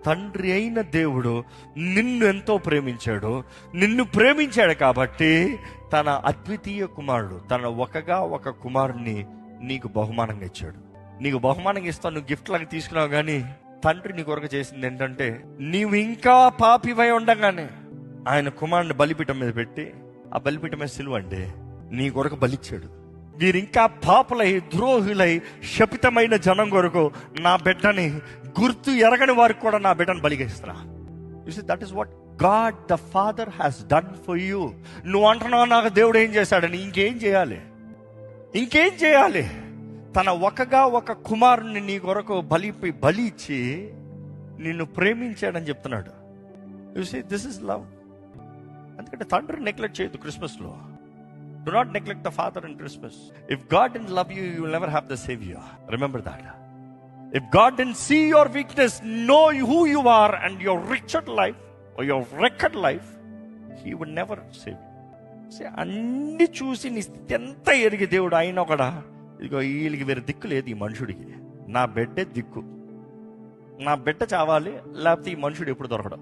తండ్రి అయిన దేవుడు నిన్ను ఎంతో ప్రేమించాడు. నిన్ను ప్రేమించాడు కాబట్టి తన అద్వితీయ కుమారుడు, తన ఒక కుమారుని నీకు బహుమానంగా ఇచ్చాడు. నీకు బహుమానంగా ఇస్తాను, నువ్వు గిఫ్ట్ లాగా తీసుకున్నావు. కానీ తండ్రి నీ కొరకు చేసింది ఏంటంటే, నీవు ఇంకా పాపివై ఉండగానే ఆయన కుమారుని బలిపీఠం మీద పెట్టి, ఆ బలిపీఠం మీద సిలువండి నీ కొరకు బలిచ్చాడు. వీరు ఇంకా పాపులై, ద్రోహులై, శపితమైన జనం కొరకు నా బిడ్డని, గుర్తు ఎరగని వారికి కూడా నా బిడ్డను బలిగా ఇస్తున్నా. You see, that is what God the father has done for you. నువ్వు అంటున్నావు నాకు దేవుడు ఏం చేశాడని. ఇంకేం చేయాలి? తన ఒక కుమారుని నీ కొరకు బలి ఇచ్చి నిన్ను ప్రేమించాడని చెప్తున్నాడు. You see, this is love. ఎందుకంటే తండ్రిని నెగ్లెక్ట్ చేయొద్దు క్రిస్మస్లో. Do not neglect the father in Christmas. If God didn't love you, you will never have the savior. Remember that. If God didn't see your weakness, know who you are and your wretched life or your wrecked life, he would never save you. See, అన్ని చూసి నీ స్థితి ఎంత ఎరిగి దేవుడు అయినా కూడా, ఇదిగో వీళ్ళకి వేరే దిక్కు లేదు, ఈ మనుషుడికి నా బిడ్డే దిక్కు, నా బిడ్డ చావాలి, లేకపోతే ఈ మనుషుడు ఎప్పుడు దొరకడం.